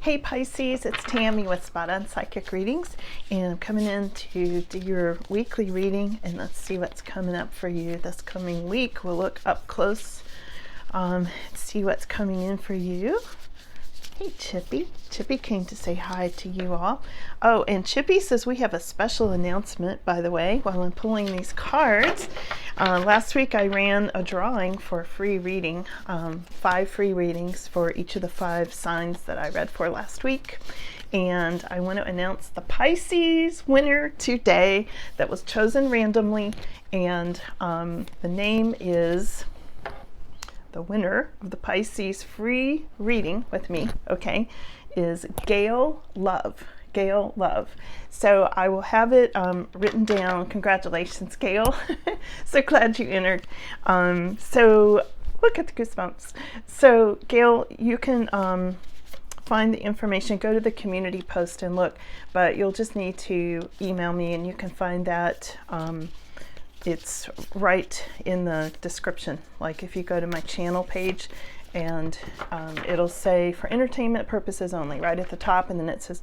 Hey Pisces, it's Tammy with Spot On Psychic Readings, and I'm coming in to do your weekly reading, and let's see what's coming up for you this coming week. We'll look up close, see what's coming in for you. Hey Chippy. Chippy came to say hi to you all. Oh, and Chippy says we have a special announcement, by the way, while I'm pulling these cards. Last week I ran a drawing for a free reading, 5 free readings for each of the 5 signs that I read for last week. And I want to announce the Pisces winner today that was chosen randomly. And the name is... the winner of the Pisces free reading with me, okay, is Gail Love. Gail Love. So I will have it written down. Congratulations, Gail. So glad you entered. So look at the goosebumps. So Gail, you can find the information. Go to the community post and look, but you'll just need to email me, and you can find that. It's right in the description. Like if you go to my channel page, and it'll say for entertainment purposes only right at the top, and then it says ...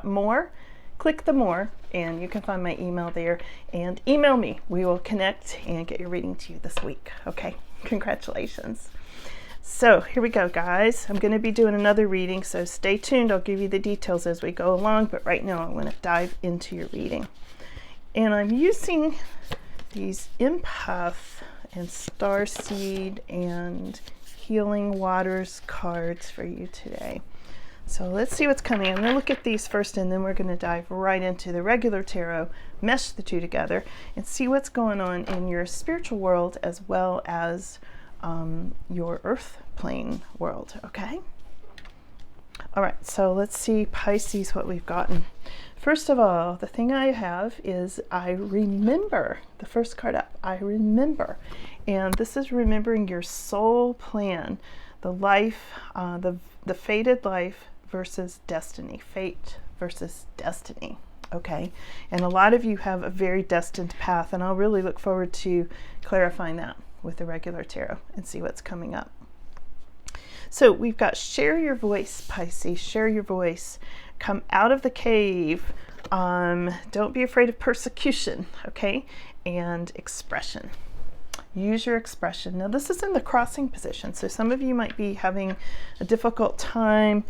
more. Click the more and you can find my email there, and email me. We will connect and get your reading to you this week. Okay, congratulations. So here we go, guys. I'm going to be doing another reading, so stay tuned. I'll give you the details as we go along, but right now I want to dive into your reading. And I'm using these Empath and Starseed and Healing Waters cards for you today. So let's see what's coming. I'm going to look at these first, and then we're going to dive right into the regular tarot, mesh the two together, and see what's going on in your spiritual world as well as your earth plane world, okay? All right, so let's see, Pisces, what we've gotten. First of all, the thing I have is I remember. The first card up, I remember. And this is remembering your soul plan, the life, the fated life versus destiny, fate versus destiny, okay? And a lot of you have a very destined path, and I'll really look forward to clarifying that with the regular tarot and see what's coming up. So we've got share your voice, Pisces, share your voice. Come out of the cave. Don't be afraid of persecution, okay? And expression. Use your expression. Now this is in the crossing position, so some of you might be having a difficult time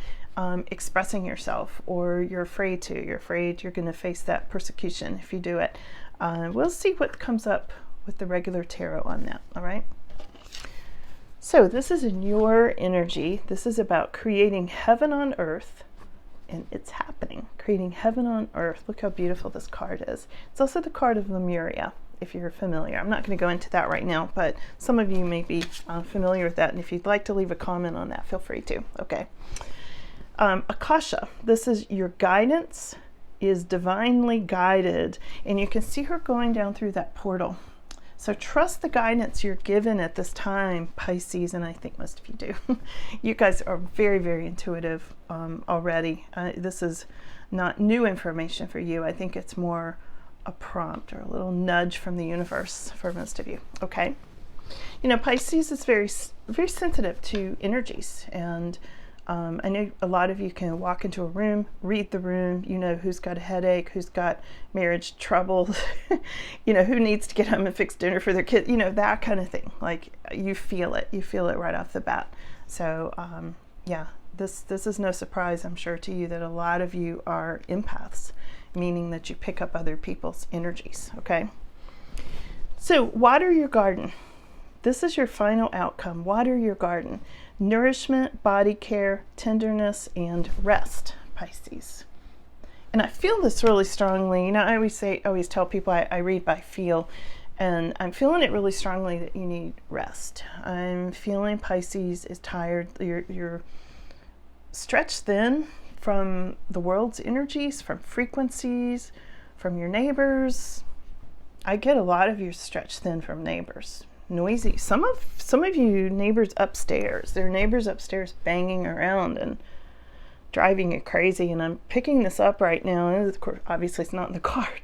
expressing yourself, or you're afraid to. You're afraid you're going to face that persecution if you do it. We'll see what comes up with the regular tarot on that, all right? So this is in your energy. This is about creating heaven on earth, and it's happening. Creating heaven on earth. Look how beautiful this card is. It's also the card of Lemuria, if you're familiar. I'm not going to go into that right now, but some of you may be familiar with that, and if you'd like to leave a comment on that, feel free to, okay? Akasha, this is your guidance is divinely guided, and you can see her going down through that portal. So trust the guidance you're given at this time, Pisces, and I think most of you do. You guys are very, very intuitive already. This is not new information for you. I think it's more a prompt or a little nudge from the universe for most of you, okay? You know, Pisces is very, very sensitive to energies, and I know a lot of you can walk into a room, read the room, you know who's got a headache, who's got marriage trouble, you know, who needs to get home and fix dinner for their kid, you know, that kind of thing. Like you feel it right off the bat. So yeah, this is no surprise, I'm sure, to you that a lot of you are empaths, meaning that you pick up other people's energies, okay? So water your garden. This is your final outcome. Water your garden. Nourishment, body care, tenderness, and rest, Pisces. And I feel this really strongly. You know, I always tell people I read by feel, and I'm feeling it really strongly that you need rest. I'm feeling Pisces is tired. You're stretched thin from the world's energies, from frequencies, from your neighbors. I get a lot of you stretched thin from neighbors. Noisy. Some of you neighbors upstairs. There are neighbors upstairs banging around and driving you crazy. And I'm picking this up right now. And of course, obviously it's not in the card,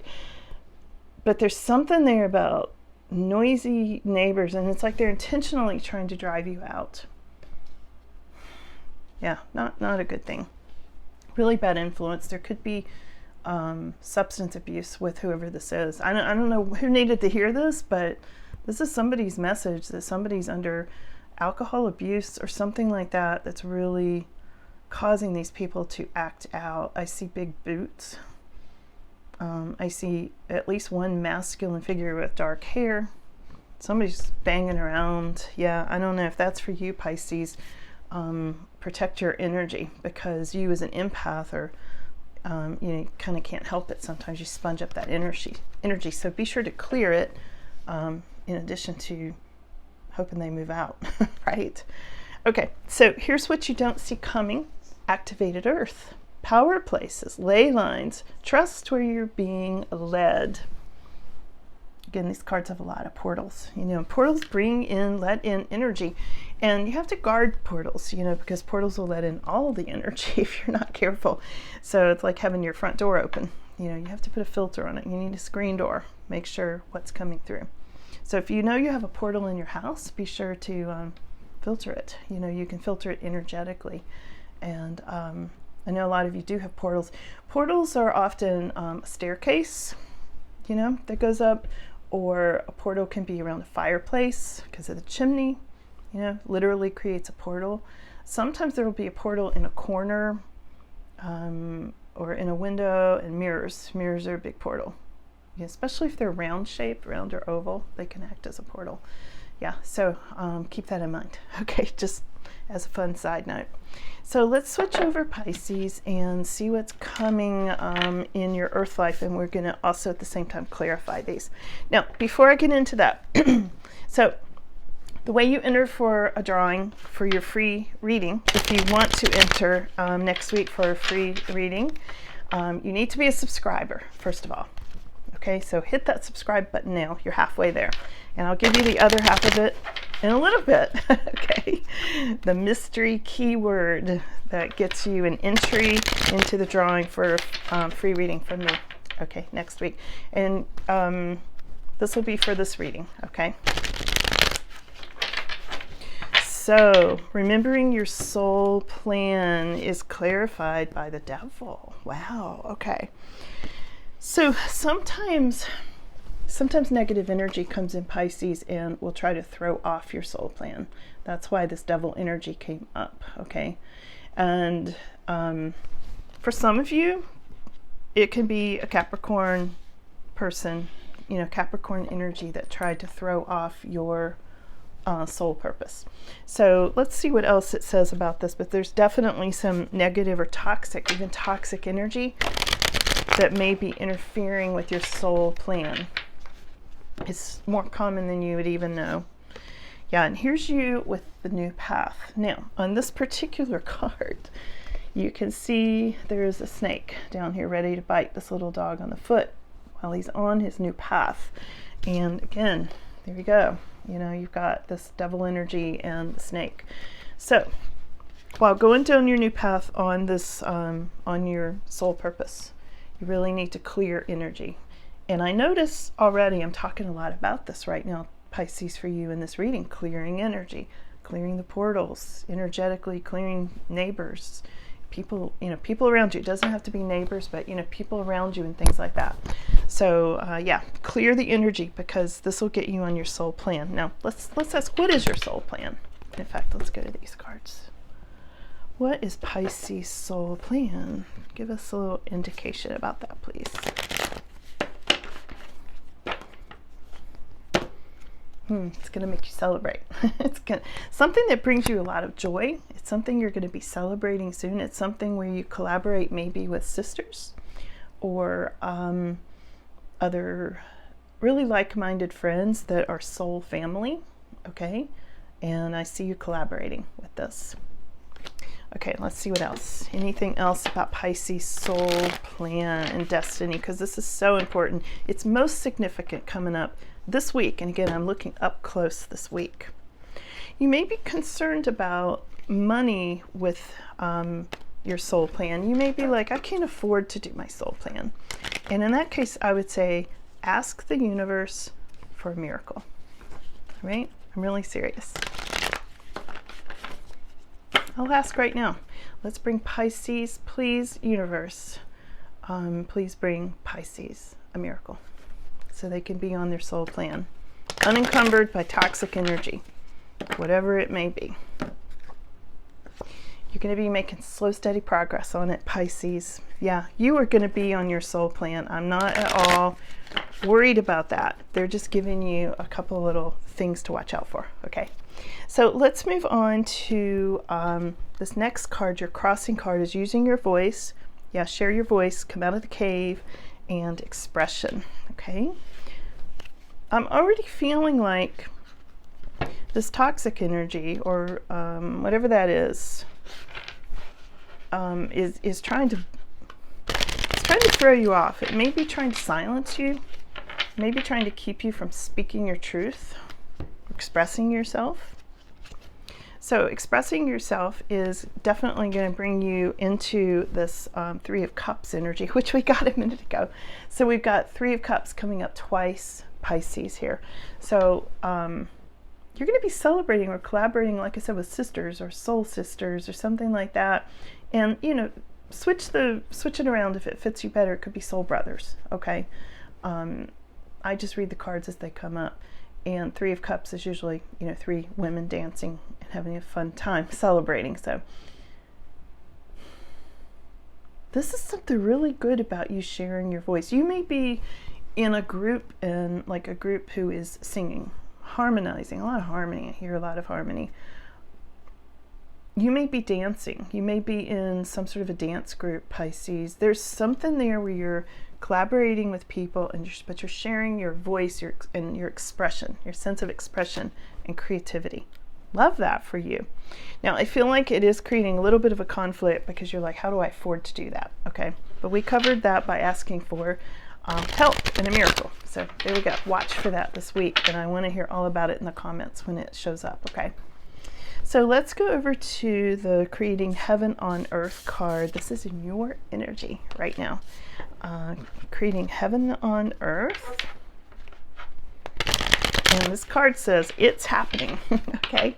but there's something there about noisy neighbors, and it's like they're intentionally trying to drive you out. Yeah, not a good thing. really bad influence. There could be substance abuse with whoever this is. I don't know who needed to hear this, but this is somebody's message that somebody's under alcohol abuse or something like that that's really causing these people to act out. I see big boots. I see at least one masculine figure with dark hair. Somebody's banging around. Yeah, I don't know if that's for you, Pisces. Protect your energy, because you as an empath, or you kind of can't help it. Sometimes you sponge up that energy. So be sure to clear it, in addition to hoping they move out, right? Okay, so here's what you don't see coming. Activated earth, power places, ley lines, trust where you're being led. Again, these cards have a lot of portals. Portals let in energy, and you have to guard portals, because portals will let in all the energy if you're not careful. So it's like having your front door open. You have to put a filter on it. You need a screen door. Make sure what's coming through. So if you know you have a portal in your house, be sure to filter it. You can filter it energetically. And I know a lot of you do have portals. Portals are often a staircase, that goes up, or a portal can be around a fireplace because of the chimney, literally creates a portal. Sometimes there will be a portal in a corner, or in a window, and mirrors. Mirrors are a big portal. Especially if they're round shaped, round or oval, they can act as a portal. Yeah, so keep that in mind. Okay, just as a fun side note. So let's switch over, Pisces, and see what's coming in your earth life, and we're going to also at the same time clarify these. Now, before I get into that, so the way you enter for a drawing for your free reading, if you want to enter next week for a free reading, you need to be a subscriber, first of all. Okay, so hit that subscribe button now. You're halfway there. And I'll give you the other half of it in a little bit. Okay, the mystery keyword that gets you an entry into the drawing for free reading from me. Okay, next week. And this will be for this reading, okay? So, remembering your soul plan is clarified by the devil. Wow, okay. So sometimes negative energy comes in, Pisces, and will try to throw off your soul plan. That's why this devil energy came up, okay? And for some of you, it can be a Capricorn person, Capricorn energy that tried to throw off your soul purpose. So let's see what else it says about this, but there's definitely some negative or toxic, even toxic energy that may be interfering with your soul plan. It's more common than you would even know. Yeah, and here's you with the new path. Now, on this particular card, you can see there's a snake down here ready to bite this little dog on the foot while he's on his new path. And again, there you go. You've got this devil energy and the snake. So, while going down your new path on this, on your soul purpose, you really need to clear energy. And I notice already I'm talking a lot about this right now, Pisces, for you in this reading, clearing energy, clearing the portals, energetically clearing neighbors, people, people around you. It doesn't have to be neighbors, but, people around you and things like that. So, yeah, clear the energy, because this will get you on your soul plan. Now, let's ask, what is your soul plan? In fact, let's go to these cards. What is Pisces' soul plan? Give us a little indication about that, please. It's going to make you celebrate. It's something that brings you a lot of joy. It's something you're going to be celebrating soon. It's something where you collaborate maybe with sisters or other really like-minded friends that are soul family, okay? And I see you collaborating with this. Okay, let's see what else. Anything else about Pisces' soul plan and destiny? Because this is so important. It's most significant coming up this week. And again, I'm looking up close this week. You may be concerned about money with your soul plan. You may be like, I can't afford to do my soul plan. And in that case, I would say, ask the universe for a miracle. Right? I'm really serious. I'll ask right now. Let's bring Pisces, please, universe. Please bring Pisces a miracle so they can be on their soul plan, unencumbered by toxic energy, whatever it may be. You're going to be making slow, steady progress on it, Pisces. Yeah, you are going to be on your soul plan. I'm not at all worried about that. They're just giving you a couple little things to watch out for. Okay, so let's move on to this next card. Your crossing card is using your voice. Yeah, share your voice, come out of the cave, and expression. Okay, I'm already feeling like this toxic energy, or whatever that is trying to throw you off. It may be trying to silence you, maybe trying to keep you from speaking your truth, expressing yourself. So expressing yourself is definitely going to bring you into this Three of Cups energy, which we got a minute ago. So we've got Three of Cups coming up twice, Pisces here. So you're going to be celebrating or collaborating, like I said, with sisters or soul sisters or something like that. And, you know, switch it around if it fits you better. It could be soul brothers, okay? I just read the cards as they come up. And Three of Cups is usually, you know, three women dancing and having a fun time celebrating. So this is something really good about you sharing your voice. You may be in a group, and like a group who is singing, harmonizing, a lot of harmony. I hear a lot of harmony. You may be dancing. You may be in some sort of a dance group, Pisces. There's something there where you're collaborating with people, and but you're sharing your voice, and your expression, your sense of expression and creativity. Love that for you. Now, I feel like it is creating a little bit of a conflict because you're like, how do I afford to do that? Okay, but we covered that by asking for help and a miracle. So there we go. Watch for that this week, and I want to hear all about it in the comments when it shows up. Okay. So let's go over to the Creating Heaven on Earth card. This is in your energy right now. Creating Heaven on Earth. And this card says, it's happening. Okay.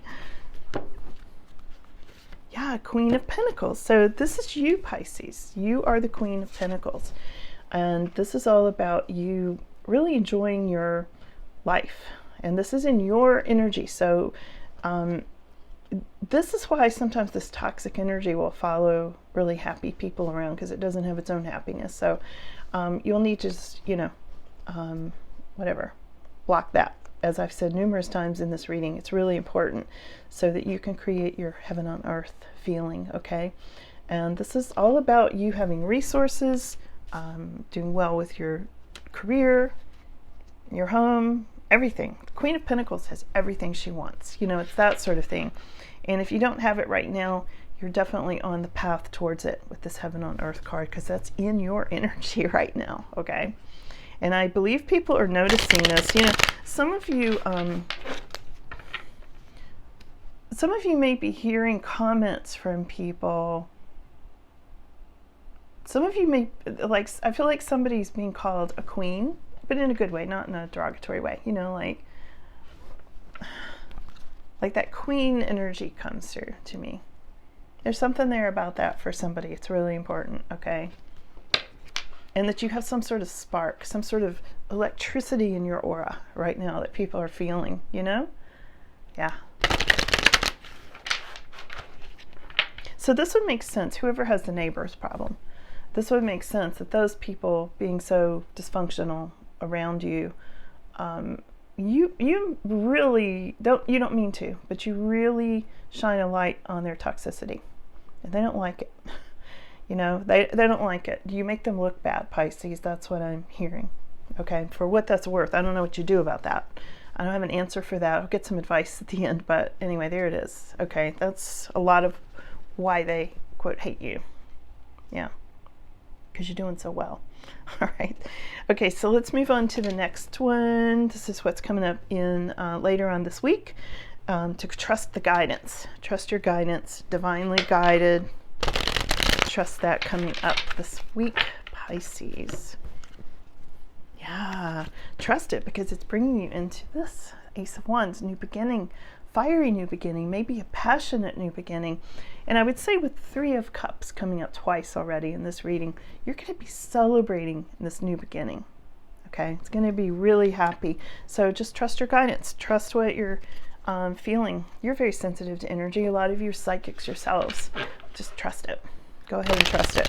Yeah, Queen of Pentacles. So this is you, Pisces. You are the Queen of Pentacles. And this is all about you really enjoying your life. And this is in your energy. So, this is why sometimes this toxic energy will follow really happy people around, because it doesn't have its own happiness. So you'll need to just, you know, whatever, block that. As I've said numerous times in this reading, it's really important so that you can create your heaven on earth feeling, okay? And this is all about you having resources, doing well with your career, your home, everything. The Queen of Pentacles has everything she wants. You know, it's that sort of thing. And if you don't have it right now, you're definitely on the path towards it with this Heaven on Earth card, because that's in your energy right now, okay? And I believe people are noticing this. You know, some of you may be hearing comments from people. Some of you may, like, I feel like somebody's being called a queen, but in a good way, not in a derogatory way. You know, like that queen energy comes through to me. There's something there about that for somebody. It's really important, okay? And that you have some sort of spark, some sort of electricity in your aura right now that people are feeling, you know? Yeah. So this would make sense. Whoever has the neighbors problem, this would make sense that those people being so dysfunctional around you, you really don't mean to, but you really shine a light on their toxicity, and they don't like it. You know, they don't like it. You make them look bad, Pisces. That's what I'm hearing. Okay, for what that's worth. I don't know what you do about that. I don't have an answer for that. I'll get some advice at the end, but anyway, there it is. Okay, that's a lot of why they, quote, hate you. Yeah, because you're doing so well. All right. Okay, so let's move on to the next one. This is what's coming up in later on this week. To trust the guidance. Trust your guidance. Divinely guided. Trust that coming up this week, Pisces. Yeah, trust it, because it's bringing you into this Ace of Wands, new beginning, fiery new beginning, maybe a passionate new beginning. And I would say with Three of Cups coming up twice already in this reading, you're going to be celebrating this new beginning. Okay, it's going to be really happy. So just trust your guidance. Trust what you're feeling. You're very sensitive to energy. A lot of you are psychics yourselves. Just trust it. Go ahead and trust it.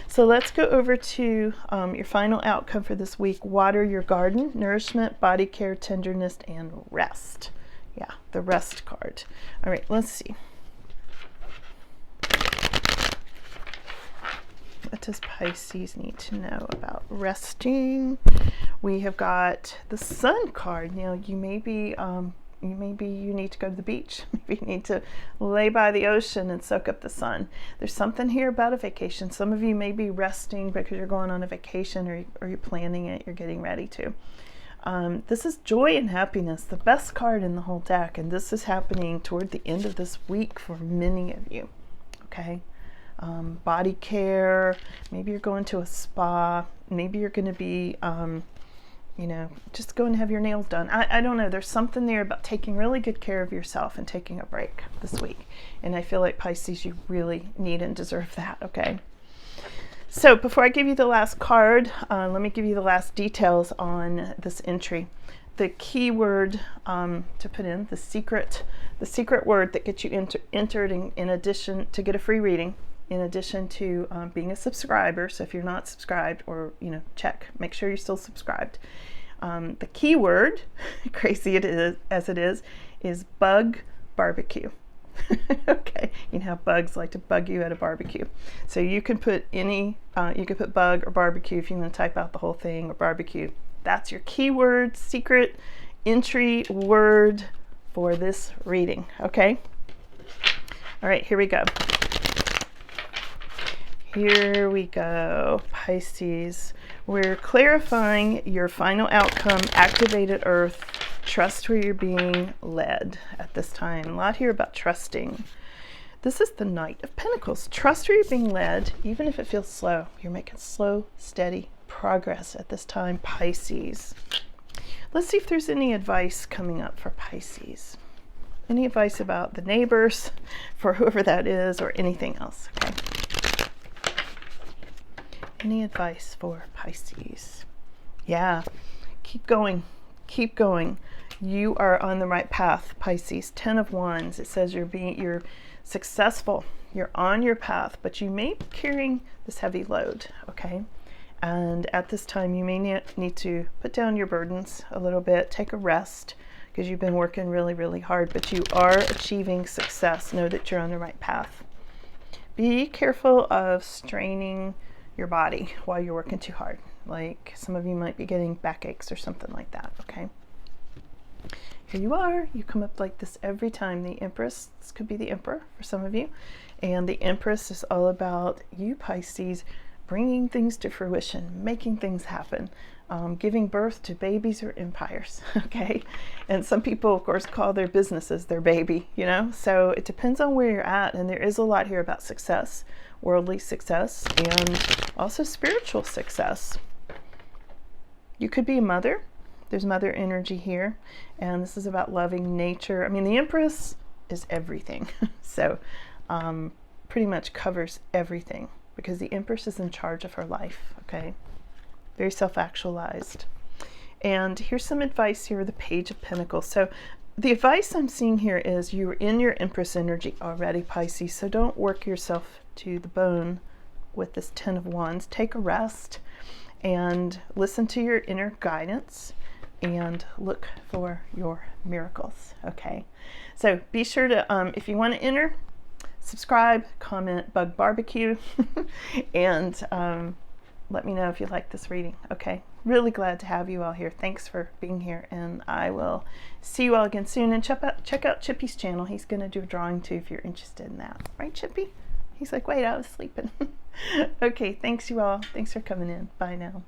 So let's go over to your final outcome for this week. Water your garden, nourishment, body care, tenderness, and rest. Yeah, the rest card. All right, let's see. What does Pisces need to know about resting? We have got the Sun card. Now, you need to go to the beach. Maybe you need to lay by the ocean and soak up the sun. There's something here about a vacation. Some of you may be resting because you're going on a vacation, or you're planning it, you're getting ready to. This is joy and happiness, the best card in the whole deck, and this is happening toward the end of this week for many of you. Okay. Body care, maybe you're going to a spa, maybe you're going to be just go and have your nails done. I don't know. There's something there about taking really good care of yourself and taking a break this week. And I feel like Pisces, you really need and deserve that, okay? So before I give you the last card, let me give you the last details on this entry. The key word to put in, the secret word that gets you entered in addition to get a free reading, in addition to being a subscriber. So if you're not subscribed, or check, make sure you're still subscribed. The key word, crazy it is bug barbecue. Okay, you know how bugs like to bug you at a barbecue. So you can put you can put bug or barbecue if you want to type out the whole thing, or barbecue. That's your keyword, secret entry word for this reading. Okay. All right, here we go. Here we go, Pisces. We're clarifying your final outcome, activated earth, trust where you're being led at this time. A lot here about trusting. This is the Knight of Pentacles. Trust where you're being led, even if it feels slow. You're making slow, steady progress at this time, Pisces. Let's see if there's any advice coming up for Pisces. Any advice about the neighbors, for whoever that is, or anything else, okay? Any advice for Pisces? Yeah, keep going. Keep going. You are on the right path, Pisces. 10 of Wands. It says you're successful. You're on your path, but you may be carrying this heavy load, okay? And at this time, you may need to put down your burdens a little bit, take a rest, because you've been working really, really hard, but you are achieving success. Know that you're on the right path. Be careful of straining your body while you're working too hard. Like some of you might be getting backaches or something like that, okay? Here you are. You come up like this every time. The Empress, this could be the Emperor for some of you. And the Empress is all about you, Pisces, bringing things to fruition, making things happen, giving birth to babies or empires, okay? And some people, of course, call their businesses their baby, So it depends on where you're at. And there is a lot here about success, worldly success, and also spiritual success. You could be a mother. There's mother energy here. And this is about loving nature. I mean, the Empress is everything. So pretty much covers everything, because the Empress is in charge of her life, okay? Very self-actualized. And here's some advice here, the Page of Pentacles. So the advice I'm seeing here is you're in your Empress energy already, Pisces, so don't work yourself to the bone with this 10 of Wands. Take a rest and listen to your inner guidance and look for your miracles, okay? So be sure to, if you want to enter, subscribe, comment, bug barbecue, and let me know if you like this reading, okay? Really glad to have you all here. Thanks for being here, and I will see you all again soon. And check out Chippy's channel. He's going to do a drawing too if you're interested in that. Right, Chippy? He's like, wait, I was sleeping. Okay, thanks you all. Thanks for coming in. Bye now.